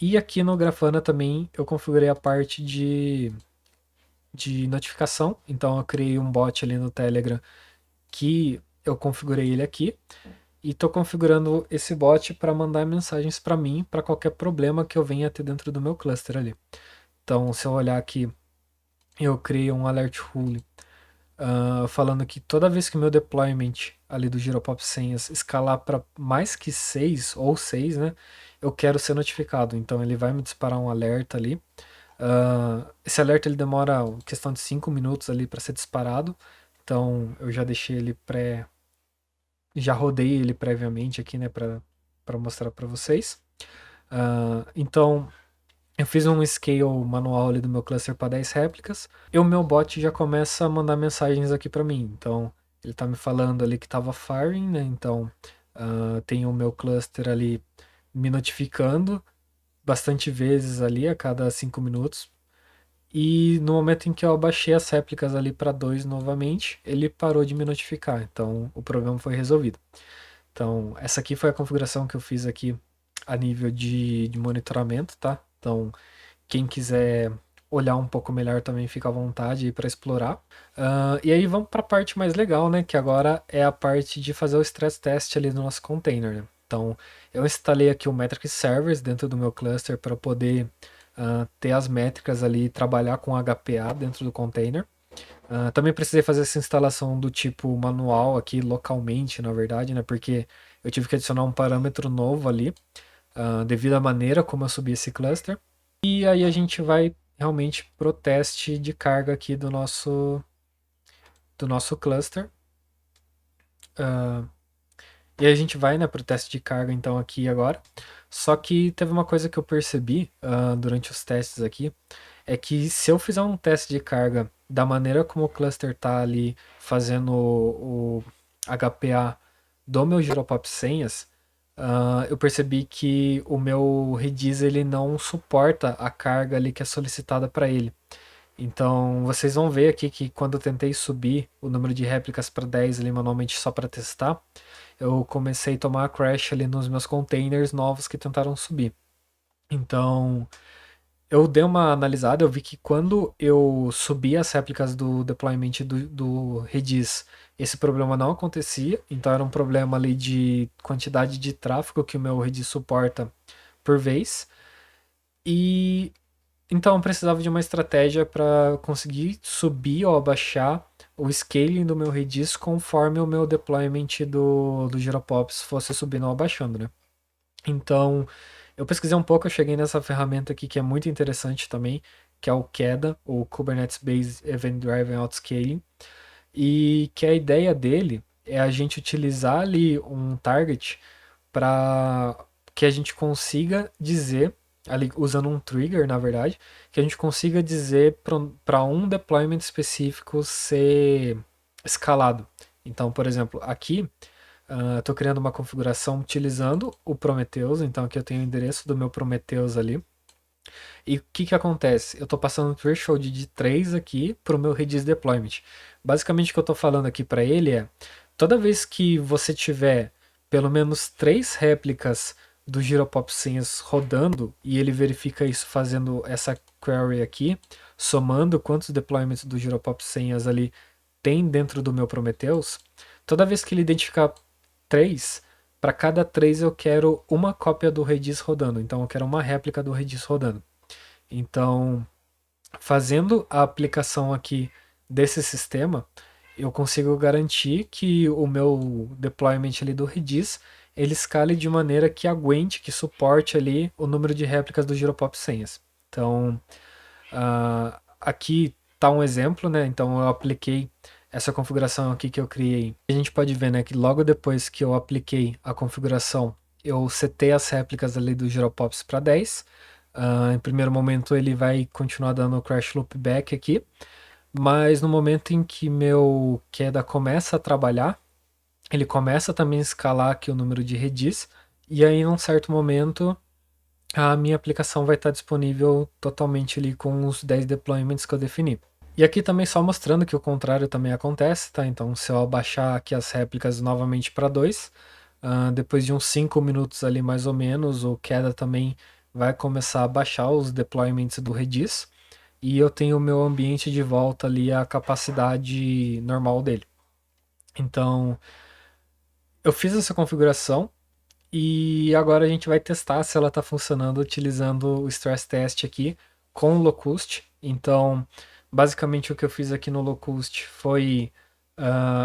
E aqui no Grafana também eu configurei a parte de notificação. Então, eu criei um bot ali no Telegram que eu configurei ele aqui. E estou configurando esse bot para mandar mensagens para mim para qualquer problema que eu venha ter dentro do meu cluster ali. Então, se eu olhar aqui, eu criei um alert rule falando que toda vez que meu deployment ali do Giropop senhas escalar para mais que 6 ou 6, né, eu quero ser notificado. Então, ele vai me disparar um alerta ali. Esse alerta ele demora questão de 5 minutos ali para ser disparado. Então, eu já deixei ele já rodei ele previamente aqui, né, para mostrar para vocês. Então, eu fiz um scale manual ali do meu cluster para 10 réplicas, e o meu bot já começa a mandar mensagens aqui para mim. Então, ele tá me falando ali que estava firing, né? Então, tem o meu cluster ali me notificando bastante vezes ali a cada 5 minutos. E no momento em que eu abaixei as réplicas ali para 2 novamente, ele parou de me notificar. Então, o problema foi resolvido. Então, essa aqui foi a configuração que eu fiz aqui a nível de monitoramento, tá? Então, quem quiser olhar um pouco melhor também fica à vontade para explorar. E aí vamos para a parte mais legal, né? Que agora é a parte de fazer o stress test ali no nosso container, né? Então, eu instalei aqui o Metric Servers dentro do meu cluster para poder ter as métricas ali e trabalhar com HPA dentro do container. Também precisei fazer essa instalação do tipo manual aqui localmente, na verdade, né? Porque eu tive que adicionar um parâmetro novo ali, devido à maneira como eu subi esse cluster. E aí a gente vai realmente pro teste de carga aqui do nosso cluster. E aí a gente vai, né, pro teste de carga então aqui agora. Só que teve uma coisa que eu percebi durante os testes aqui, é que se eu fizer um teste de carga da maneira como o cluster tá ali fazendo o HPA do meu Giropop senhas, eu percebi que o meu Redis ele não suporta a carga ali que é solicitada para ele. Então vocês vão ver aqui que quando eu tentei subir o número de réplicas para 10 ali manualmente só para testar, eu comecei a tomar crash ali nos meus containers novos que tentaram subir. Então, eu dei uma analisada, eu vi que quando eu subi as réplicas do deployment do Redis, esse problema não acontecia, então era um problema ali de quantidade de tráfego que o meu Redis suporta por vez. E então eu precisava de uma estratégia para conseguir subir ou abaixar o scaling do meu Redis conforme o meu deployment do Giropops fosse subindo ou abaixando, né? Então, eu pesquisei um pouco, eu cheguei nessa ferramenta aqui que é muito interessante também, que é o KEDA, o Kubernetes Based Event Driven Autoscaling, e que a ideia dele é a gente utilizar ali um target para que a gente consiga dizer, ali usando um trigger, na verdade, que a gente consiga dizer para um deployment específico ser escalado. Então, por exemplo, aqui estou criando uma configuração utilizando o Prometheus, então aqui eu tenho o endereço do meu Prometheus ali. E o que que acontece? Eu estou passando um threshold de 3 aqui para o meu Redis Deployment. Basicamente o que eu estou falando aqui para ele é, toda vez que você tiver pelo menos 3 réplicas do Giropop Senhas rodando, e ele verifica isso fazendo essa query aqui, somando quantos deployments do Giropop Senhas ali tem dentro do meu Prometheus, toda vez que ele identificar 3, para cada 3 eu quero uma cópia do Redis rodando. Então eu quero uma réplica do Redis rodando. Então, fazendo a aplicação aqui desse sistema, eu consigo garantir que o meu deployment ali do Redis ele escale de maneira que aguente, que suporte ali o número de réplicas do Giropop senhas. Então, aqui está um exemplo, né? Então eu apliquei essa configuração aqui que eu criei. A gente pode ver, né, que logo depois que eu apliquei a configuração, eu setei as réplicas ali do Giropops para 10. Em primeiro momento ele vai continuar dando o crash loop back aqui, mas no momento em que meu queda começa a trabalhar, ele começa também a escalar aqui o número de redis, e aí num certo momento a minha aplicação vai estar disponível totalmente ali com os 10 deployments que eu defini. E aqui também só mostrando que o contrário também acontece, tá? Então se eu abaixar aqui as réplicas novamente para 2, depois de uns 5 minutos ali mais ou menos, o queda também vai começar a baixar os deployments do Redis e eu tenho o meu ambiente de volta ali à capacidade normal dele. Então eu fiz essa configuração, e agora a gente vai testar se ela está funcionando utilizando o stress test aqui com o Locust. Então, basicamente o que eu fiz aqui no Locust foi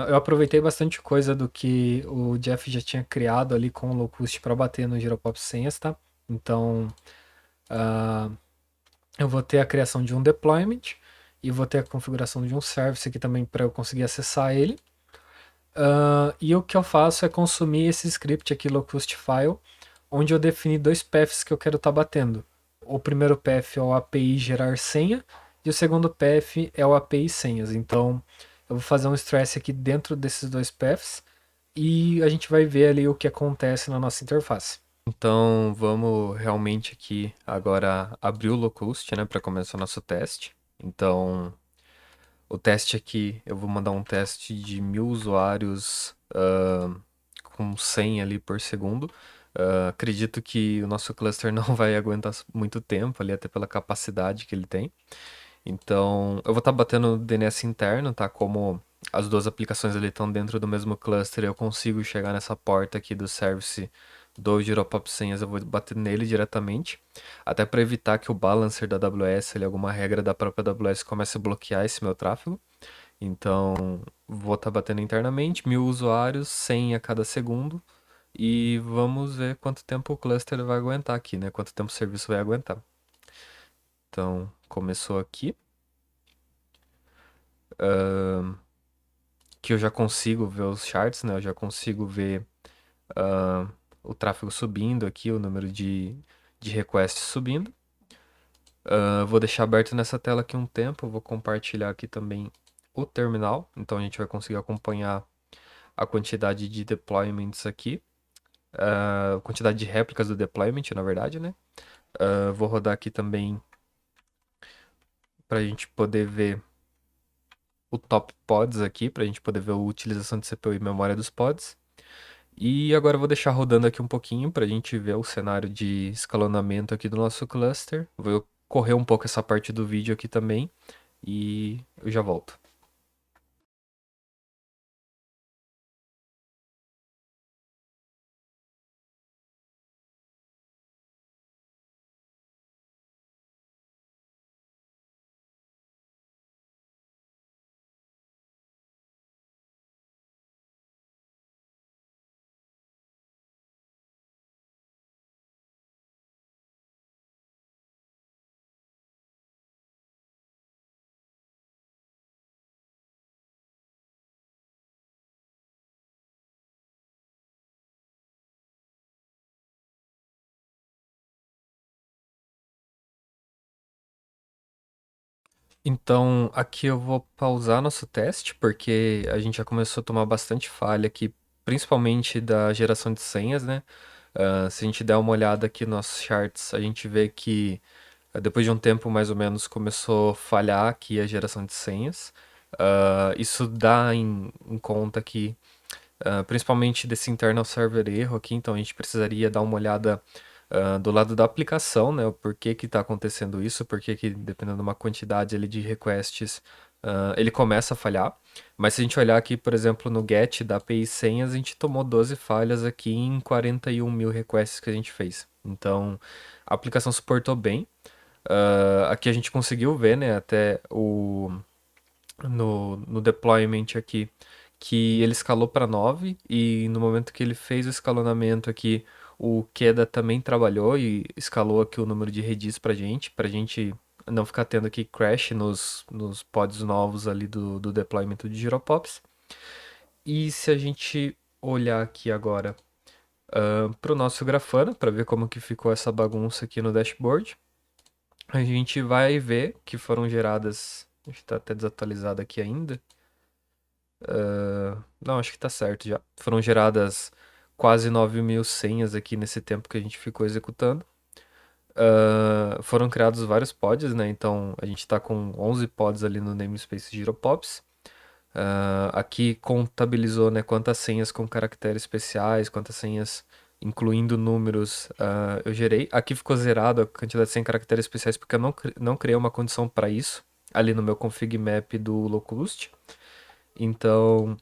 eu aproveitei bastante coisa do que o Jeff já tinha criado ali com o Locust para bater no Giropop Senhas, tá? Então, eu vou ter a criação de um deployment e vou ter a configuração de um service aqui também para eu conseguir acessar ele. E o que eu faço é consumir esse script aqui, locust file, onde eu defini dois paths que eu quero estar batendo. O primeiro path é o API gerar senha e o segundo path é o API senhas. Então eu vou fazer um stress aqui dentro desses dois paths e a gente vai ver ali o que acontece na nossa interface. Então vamos realmente aqui agora abrir o Locust, né, para começar o nosso teste. Então o teste aqui, eu vou mandar um teste de 1000 usuários com 100 ali por segundo. Acredito que o nosso cluster não vai aguentar muito tempo ali, até pela capacidade que ele tem. Então, eu vou estar batendo DNS interno, tá? Como as duas aplicações ali estão dentro do mesmo cluster, eu consigo chegar nessa porta aqui do service do Giropop Senhas, eu vou bater nele diretamente, até para evitar que o balancer da AWS, ali, alguma regra da própria AWS comece a bloquear esse meu tráfego. Então, vou estar batendo internamente, 1000 usuários, 100 a cada segundo, e vamos ver quanto tempo o cluster vai aguentar aqui, né? Quanto tempo o serviço vai aguentar. Então, começou aqui. Que eu já consigo ver os charts, né? Eu já consigo ver o tráfego subindo aqui, o número de requests subindo. Vou deixar aberto nessa tela aqui um tempo, eu vou compartilhar aqui também o terminal, então a gente vai conseguir acompanhar a quantidade de deployments aqui, a quantidade de réplicas do deployment, na verdade, né? Vou rodar aqui também para a gente poder ver o top pods aqui, para a gente poder ver a utilização de CPU e memória dos pods. E agora eu vou deixar rodando aqui um pouquinho para a gente ver o cenário de escalonamento aqui do nosso cluster. Vou correr um pouco essa parte do vídeo aqui também e eu já volto. Então, aqui eu vou pausar nosso teste, porque a gente já começou a tomar bastante falha aqui, principalmente da geração de senhas, né? Se a gente der uma olhada aqui nos nossos charts, a gente vê que depois de um tempo mais ou menos começou a falhar aqui a geração de senhas. Isso dá em conta que principalmente desse internal server erro aqui, então a gente precisaria dar uma olhada do lado da aplicação, né, o porquê que está acontecendo isso, porque que dependendo de uma quantidade ali de requests, ele começa a falhar. Mas se a gente olhar aqui, por exemplo, no get da API senhas, a gente tomou 12 falhas aqui em 41 mil requests que a gente fez. Então, a aplicação suportou bem. Aqui a gente conseguiu ver, né, até no deployment aqui, que ele escalou para 9 e no momento que ele fez o escalonamento aqui, o Keda também trabalhou e escalou aqui o número de redis pra gente não ficar tendo aqui crash nos pods novos ali do deployment de Giropops. E se a gente olhar aqui agora para o nosso Grafana, para ver como que ficou essa bagunça aqui no dashboard, a gente vai ver que foram geradas, a gente está até desatualizado aqui ainda. Não, acho que tá certo já. Foram geradas quase 9 mil senhas aqui nesse tempo que a gente ficou executando. Foram criados vários pods, né? Então a gente tá com 11 pods ali no namespace Giropops. Aqui contabilizou, né, quantas senhas com caracteres especiais, quantas senhas incluindo números eu gerei. Aqui ficou zerado a quantidade de 100 caracteres especiais porque eu não criei uma condição para isso ali no meu config map do Localhost. Então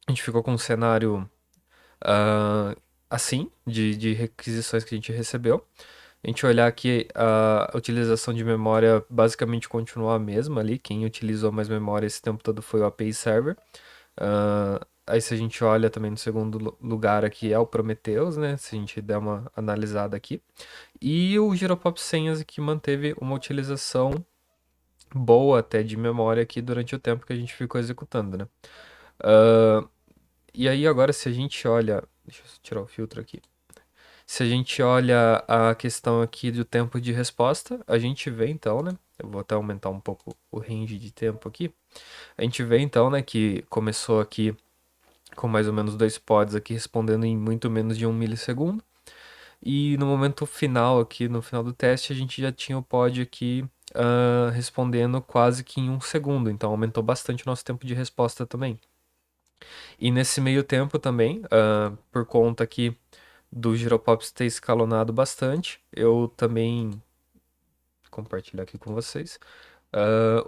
a gente ficou com um cenário ah, assim, de requisições que a gente recebeu. A gente olhar aqui, a utilização de memória basicamente continuou a mesma ali. Quem utilizou mais memória esse tempo todo foi o API Server. Aí se a gente olha também no segundo lugar aqui é o Prometheus, né? Se a gente der uma analisada aqui. E o Giropop Senhas que manteve uma utilização boa até de memória aqui durante o tempo que a gente ficou executando, né? E aí agora se a gente olha, deixa eu tirar o filtro aqui. Se a gente olha a questão aqui do tempo de resposta, a gente vê então, né? Eu vou até aumentar um pouco o range de tempo aqui. A gente vê então, né, que começou aqui com mais ou menos dois pods aqui respondendo em muito menos de 1 milissegundo. E no momento final aqui, no final do teste, a gente já tinha o pod aqui respondendo quase que em 1 segundo. Então aumentou bastante o nosso tempo de resposta também. E nesse meio tempo também, por conta aqui do Giropops ter escalonado bastante, eu também compartilhar aqui com vocês.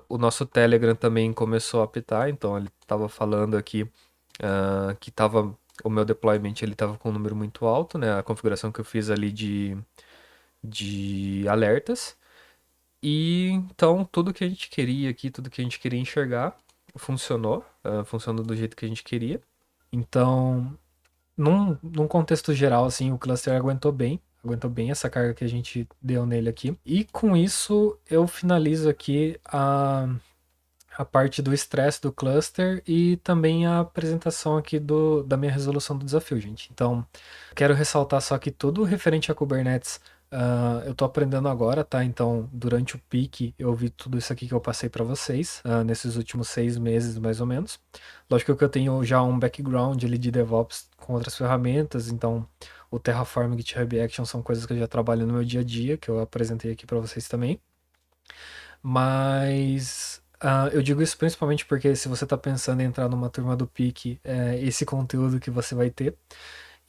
O nosso Telegram também começou a apitar, então ele estava falando aqui que tava, o meu deployment ele estava com um número muito alto, né? A configuração que eu fiz ali de alertas. E então tudo que a gente queria aqui, tudo que a gente queria enxergar, funcionou, funcionou do jeito que a gente queria. Então, num contexto geral, assim, o cluster aguentou bem essa carga que a gente deu nele aqui. E com isso, eu finalizo aqui a parte do estresse do cluster e também a apresentação aqui da minha resolução do desafio, gente. Então, quero ressaltar só que tudo referente a Kubernetes eu tô aprendendo agora, tá? Então, durante o peak, eu vi tudo isso aqui que eu passei para vocês, nesses últimos 6 meses, mais ou menos. Lógico que eu tenho já um background ali de DevOps com outras ferramentas, então o Terraform e GitHub Action são coisas que eu já trabalho no meu dia a dia, que eu apresentei aqui para vocês também. Mas eu digo isso principalmente porque se você está pensando em entrar numa turma do PIC, é esse conteúdo que você vai ter.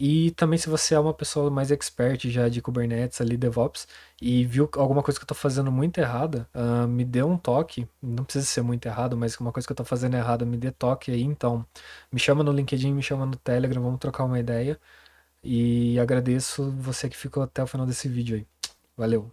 E também se você é uma pessoa mais expert já de Kubernetes ali, DevOps, e viu alguma coisa que eu tô fazendo muito errada, me dê um toque. Não precisa ser muito errado, mas uma coisa que eu tô fazendo errada, me dê toque aí. Então, me chama no LinkedIn, me chama no Telegram, vamos trocar uma ideia. E agradeço você que ficou até o final desse vídeo aí. Valeu.